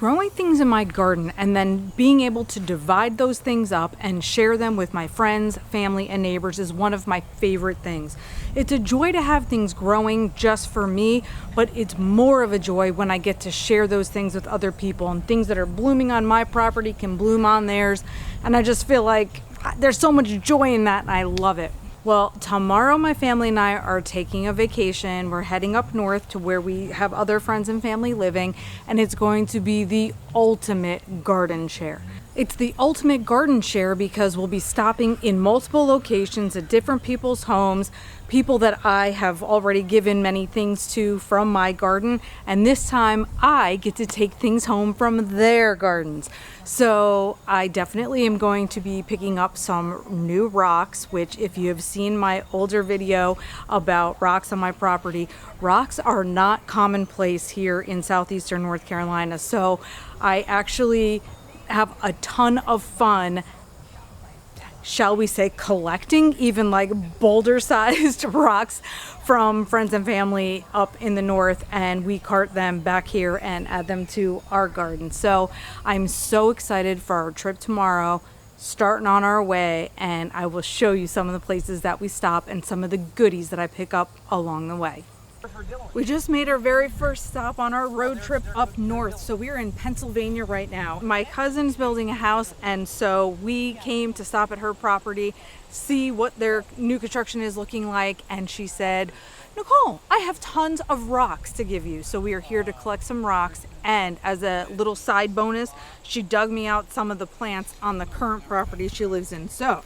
Growing things in my garden and then being able to divide those things up and share them with my friends, family, and neighbors is one of my favorite things. It's a joy to have things growing just for me, but it's more of a joy when I get to share those things with other people, and things that are blooming on my property can bloom on theirs. And I just feel like there's so much joy in that, and I love it. Well, tomorrow my family and I are taking a vacation. We're heading up north to where we have other friends and family living, and it's going to be the ultimate garden share. It's the ultimate garden share because we'll be stopping in multiple locations at different people's homes, people that I have already given many things to from my garden, and this time I get to take things home from their gardens. So I definitely am going to be picking up some new rocks, which if you have seen my older video about rocks on my property, rocks are not commonplace here in southeastern North Carolina. So I actually have a ton of fun, shall we say, collecting even like boulder sized rocks from friends and family up in the north, and we cart them back here and add them to our garden. So I'm so excited for our trip tomorrow, starting on our way, and I will show you some of the places that we stop and some of the goodies that I pick up along the way. We just made our very first stop on our road trip up north. So we're in Pennsylvania right now. My cousin's building a house, and so we came to stop at her property, see what their new construction is looking like, and she said, "Nicole, I have tons of rocks to give you." So we are here to collect some rocks, and as a little side bonus, she dug me out some of the plants on the current property she lives in. So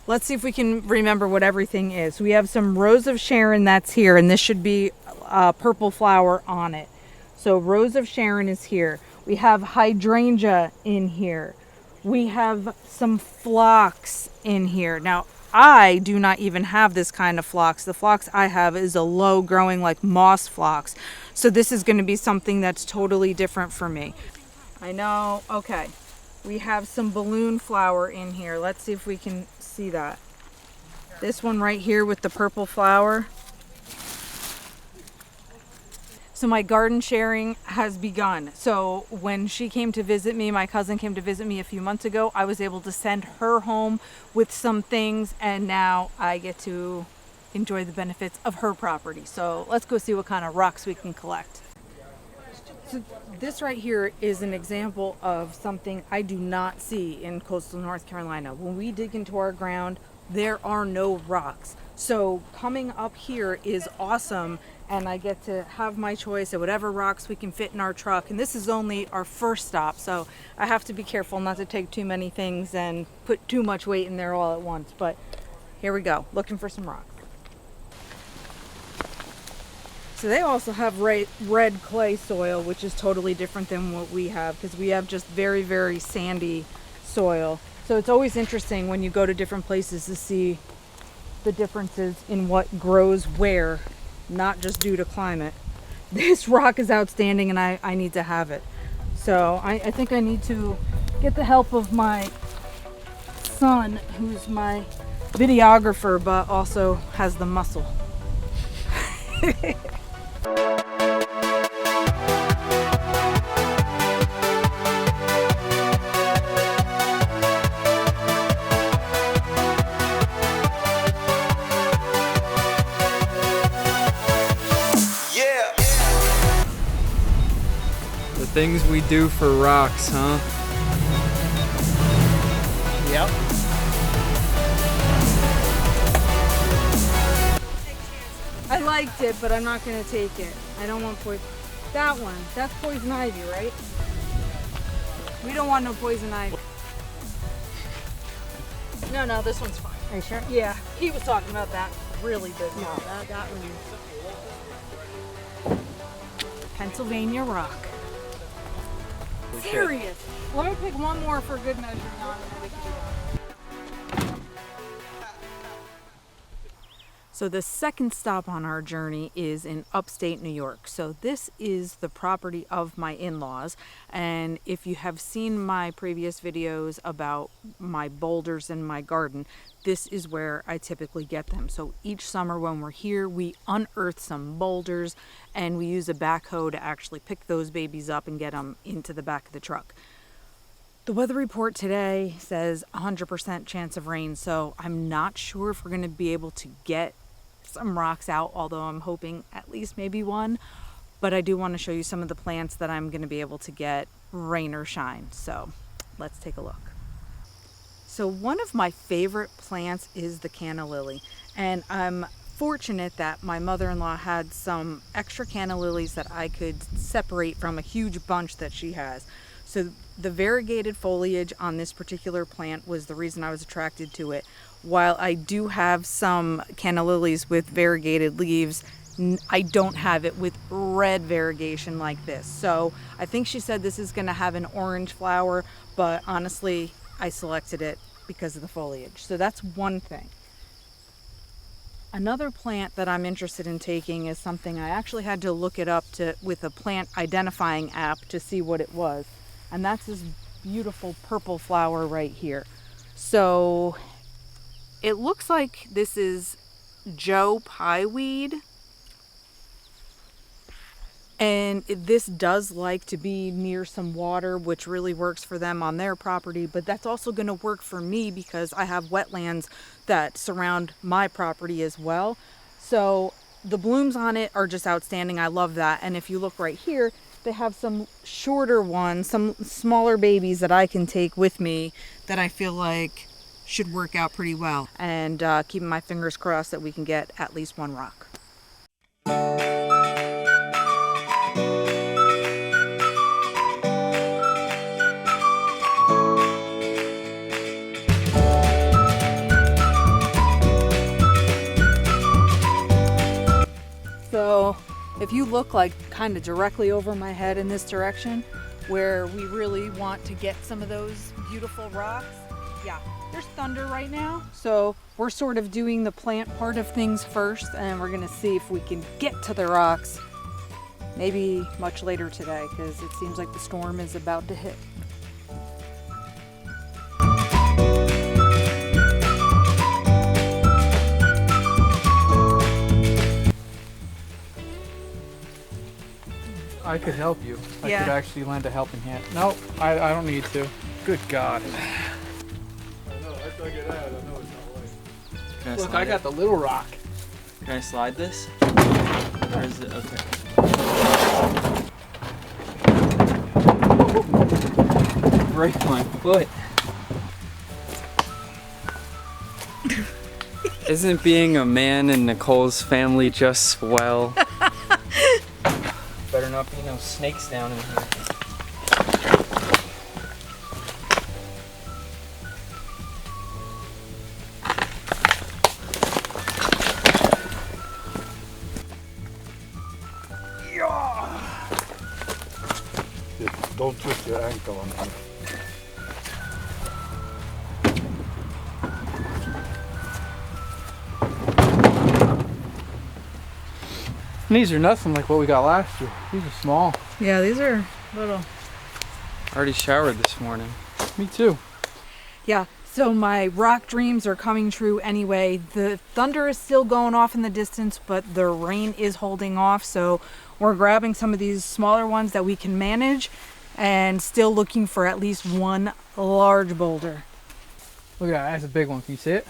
let's see if we can remember what everything is. We have some Rose of Sharon that's here, and this should be a purple flower on it. So Rose of Sharon is here. We have hydrangea in here. We have some phlox in here. Now, I do not even have this kind of phlox. The phlox I have is a low growing like moss phlox. So this is going to be something that's totally different for me. I know. Okay. We have some balloon flower in here. Let's see if we can see that. This one right here with the purple flower. So my garden sharing has begun. So when she came to visit me, my cousin came to visit me a few months ago, I was able to send her home with some things, and now I get to enjoy the benefits of her property. So let's go see what kind of rocks we can collect. So this right here is an example of something I do not see in coastal North Carolina. When we dig into our ground, there are no rocks. So coming up here is awesome, and I get to have my choice of whatever rocks we can fit in our truck. And this is only our first stop, so I have to be careful not to take too many things and put too much weight in there all at once. But here we go, looking for some rocks. So they also have red clay soil, which is totally different than what we have, because we have just very, very sandy soil. So it's always interesting when you go to different places to see the differences in what grows where, not just due to climate. This rock is outstanding, and I need to have it. So I think I need to get the help of my son, who's my videographer, but also has the muscle. Things we do for rocks, huh? Yep. I liked it, but I'm not going to take it. I don't want poison. That one, that's poison ivy, right? We don't want no poison ivy. No, this one's fine. Are you sure? Yeah, he was talking about that really big one. No, that one. Pennsylvania rock. Serious. Let me pick one more for good measure. So the second stop on our journey is in upstate New York. So this is the property of my in-laws. And if you have seen my previous videos about my boulders in my garden, this is where I typically get them. So each summer when we're here, we unearth some boulders and we use a backhoe to actually pick those babies up and get them into the back of the truck. The weather report today says 100% chance of rain, so I'm not sure if we're going to be able to get some rocks out, although I'm hoping at least maybe one. But I do want to show you some of the plants that I'm going to be able to get, rain or shine. So let's take a look. So one of my favorite plants is the canna lily, and I'm fortunate that my mother-in-law had some extra canna lilies that I could separate from a huge bunch that she has. So the variegated foliage on this particular plant was the reason I was attracted to it. While I do have some canna lilies with variegated leaves, I don't have it with red variegation like this. So I think she said this is going to have an orange flower, but honestly, I selected it because of the foliage. So that's one thing. Another plant that I'm interested in taking is something I actually had to look it up with a plant identifying app to see what it was. And that's this beautiful purple flower right here. So it looks like this is Joe pieweed. And this does like to be near some water, which really works for them on their property. But that's also going to work for me because I have wetlands that surround my property as well. So the blooms on it are just outstanding. I love that. And if you look right here, they have some shorter ones, some smaller babies that I can take with me that I feel like should work out pretty well. And keeping my fingers crossed that we can get at least one rock. So if you look like kind of directly over my head in this direction, where we really want to get some of those beautiful rocks, yeah, there's thunder right now. So we're sort of doing the plant part of things first, and we're gonna see if we can get to the rocks maybe much later today, because it seems like the storm is about to hit. I could help you. I Yeah. could actually lend a helping hand. No, I don't need to. Good God. I know, I dug it out. I know it's not white. Can I Look, slide I got it? the little rock. Can I slide this? Or is it okay? Break my foot. Isn't being a man in Nicole's family just swell? Better not be no snakes down in here. Just don't twist your ankle on me. And these are nothing like what we got last year. These are small. Yeah, these are little. I already showered this morning. Me too. Yeah, so my rock dreams are coming true anyway. The thunder is still going off in the distance, but the rain is holding off. So we're grabbing some of these smaller ones that we can manage and still looking for at least one large boulder. Look at that. That's a big one. Can you see it?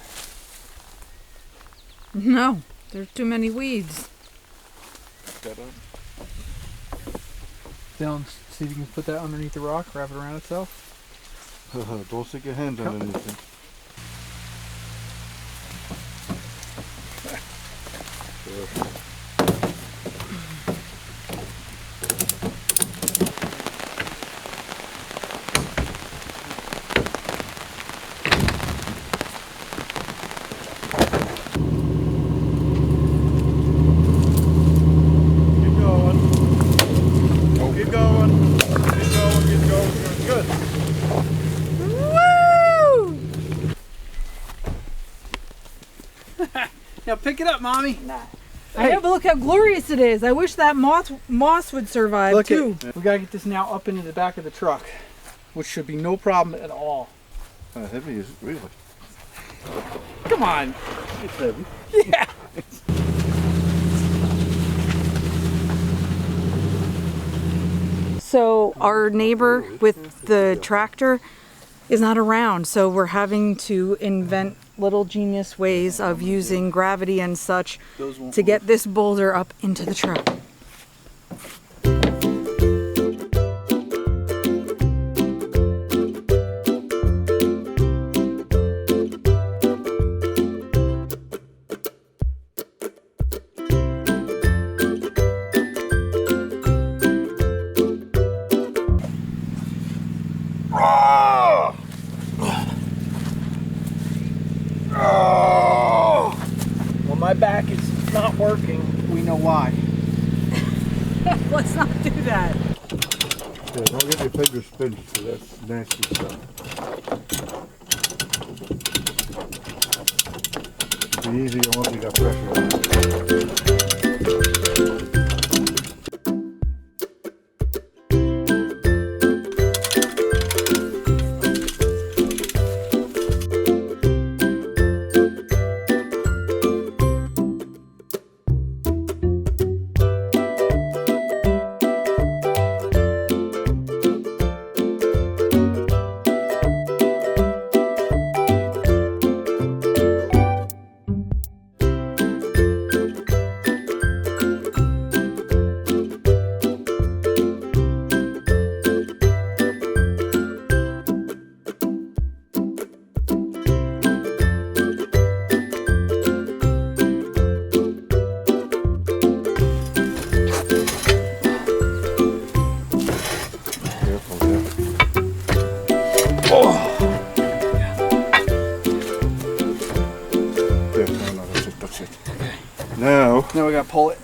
No, there's too many weeds. That up. Dylan, see if you can put that underneath the rock, wrap it around itself. Don't stick your hand on anything. Keep going. Keep going. Keep going. Keep going. Good. Now Pick it up, Mommy. Hey, but look how glorious it is. I wish that moss would survive Look too. We gotta get this now up into the back of the truck, which should be no problem at all. Heavy is really. Come on. It's heavy. Yeah. So our neighbor with the tractor is not around, so we're having to invent little genius ways of using gravity and such to get this boulder up into the truck. When my back is not working, we know why. Let's not do that. Yeah, don't get your fingers pinched, so that's nasty stuff. It'll be easier once you got pressure on it. Now we gotta pull it.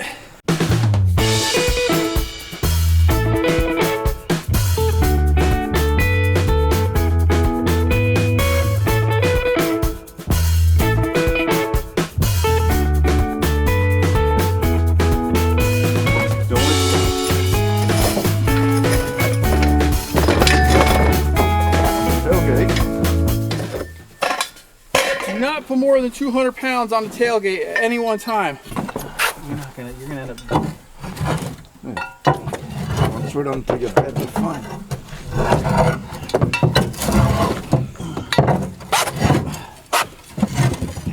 Do not put more than 200 pounds on the tailgate at any one time. You're gonna end up. Once we're done to your bed, it's fine.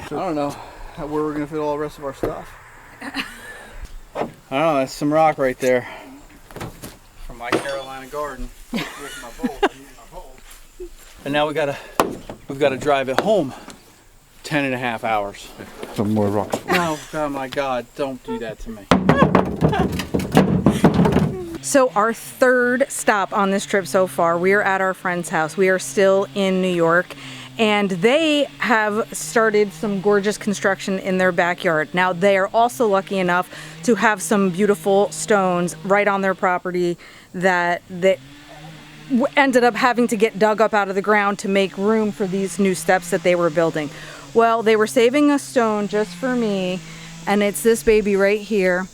I don't know where we're gonna fit all the rest of our stuff. I don't know, that's some rock right there. From my Carolina garden. With my bowl. And now we've gotta drive it home 10.5 hours. Some more rocks. Oh, oh my God, don't do that to me. So our third stop on this trip so far, we are at our friend's house. We are still in New York, and they have started some gorgeous construction in their backyard. Now, they are also lucky enough to have some beautiful stones right on their property that ended up having to get dug up out of the ground to make room for these new steps that they were building. Well, they were saving a stone just for me, and it's this baby right here,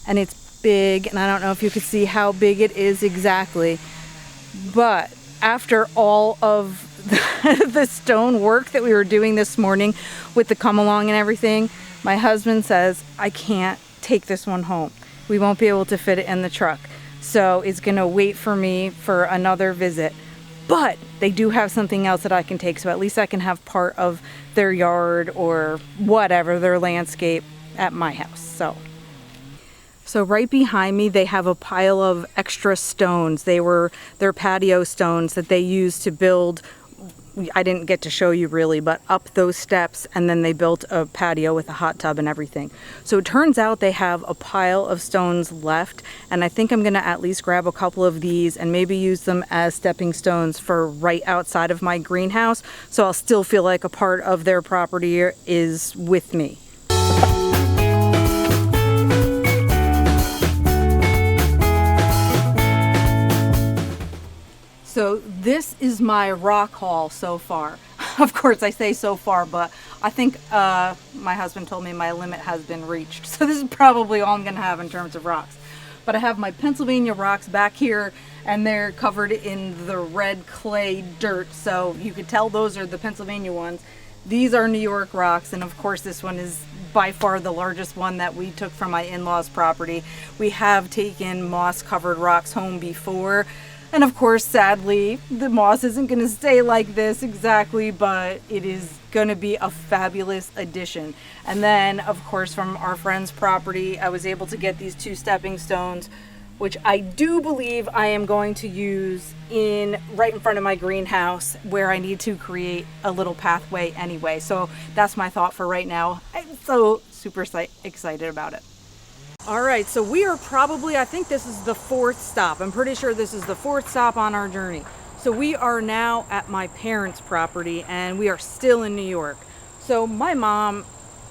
and it's big, and I don't know if you could see how big it is exactly, but after all of the stone work that we were doing this morning with the come along and everything, my husband says, I can't take this one home. We won't be able to fit it in the truck, so it's gonna wait for me for another visit. But they do have something else that I can take, so at least I can have part of their yard or whatever, their landscape at my house. So right behind me, they have a pile of extra stones. They were their patio stones that they used to build. I didn't get to show you really, but up those steps, and then they built a patio with a hot tub and everything. So it turns out they have a pile of stones left, and I think I'm gonna at least grab a couple of these and maybe use them as stepping stones for right outside of my greenhouse, so I'll still feel like a part of their property is with me. So this is my rock haul so far. Of course, I say so far, but I think my husband told me my limit has been reached. So this is probably all I'm going to have in terms of rocks. But I have my Pennsylvania rocks back here, and they're covered in the red clay dirt. So you could tell those are the Pennsylvania ones. These are New York rocks, and of course this one is by far the largest one that we took from my in-laws' property. We have taken moss-covered rocks home before, and of course, sadly, the moss isn't going to stay like this exactly, but it is going to be a fabulous addition. And then, of course, from our friend's property, I was able to get these 2 stepping stones, which I do believe I am going to use right in front of my greenhouse, where I need to create a little pathway anyway. So that's my thought for right now. I'm so super excited about it. All right, so we are probably, I think this is the 4th stop. I'm pretty sure this is the 4th stop on our journey. So we are now at my parents' property, and we are still in New York. So my mom,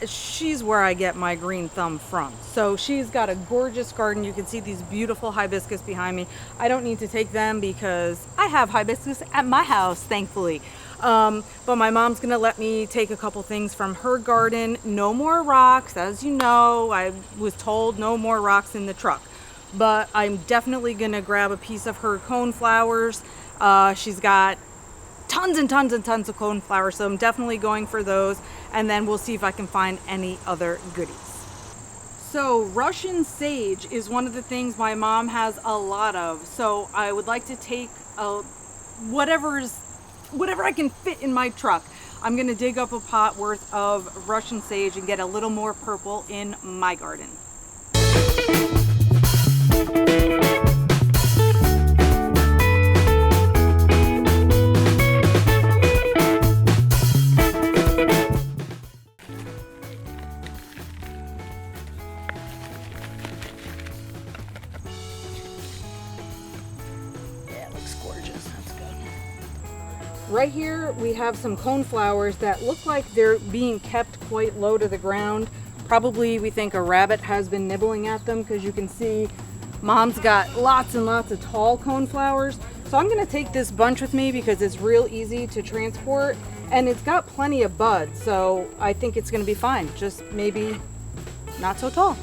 she's where I get my green thumb from. So she's got a gorgeous garden. You can see these beautiful hibiscus behind me. I don't need to take them because I have hibiscus at my house, thankfully. But my mom's gonna let me take a couple things from her garden. No more rocks, as you know. I was told no more rocks in the truck. But I'm definitely gonna grab a piece of her coneflowers. She's got tons and tons and tons of coneflowers, so I'm definitely going for those, and then we'll see if I can find any other goodies. So Russian sage is one of the things my mom has a lot of, so I would like to take whatever I can fit in my truck. I'm gonna dig up a pot worth of Russian sage and get a little more purple in my garden. Right here we have some coneflowers that look like they're being kept quite low to the ground. Probably we think a rabbit has been nibbling at them, because you can see Mom's got lots and lots of tall coneflowers. So I'm gonna take this bunch with me because it's real easy to transport, and it's got plenty of buds, so I think it's gonna be fine, just maybe not so tall.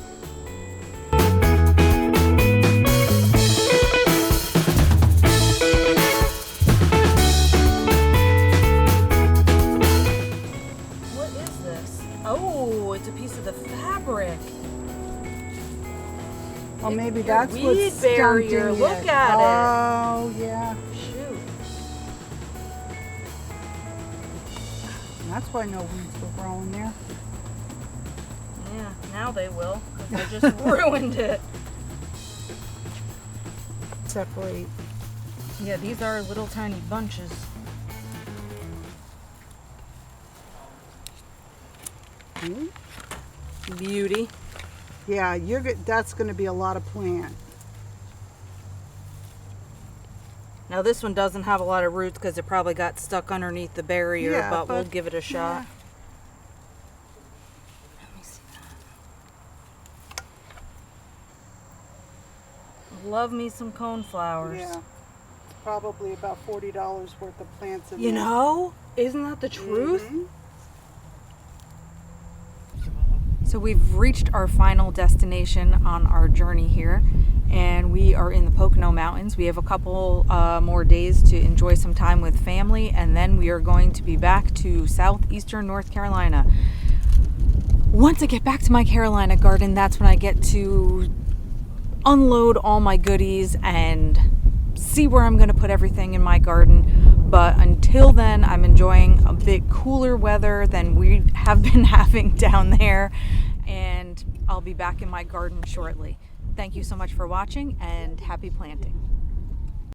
Oh, it's a piece of the fabric. Well, maybe that's weed what's barrier. stunting Look it. at it. Oh, yeah. Shoot. That's why no weeds were growing there. Yeah, now they will, because I just ruined it. Separate. Yeah, these are little tiny bunches. Beauty. Yeah, that's going to be a lot of plant. Now this one doesn't have a lot of roots because it probably got stuck underneath the barrier, Yeah, but we'll but- give it a shot. Yeah. Let me see that. Love me some coneflowers. Yeah. It's probably about $40 worth of plants in You there. know, isn't that the truth? Mhm. So we've reached our final destination on our journey here, and we are in the Pocono Mountains. We have a couple more days to enjoy some time with family, and then we are going to be back to southeastern North Carolina. Once I get back to my Carolina garden, that's when I get to unload all my goodies and see where I'm going to put everything in my garden. But until then, I'm enjoying a bit cooler weather than we have been having down there, and I'll be back in my garden shortly. Thank you so much for watching, and happy planting.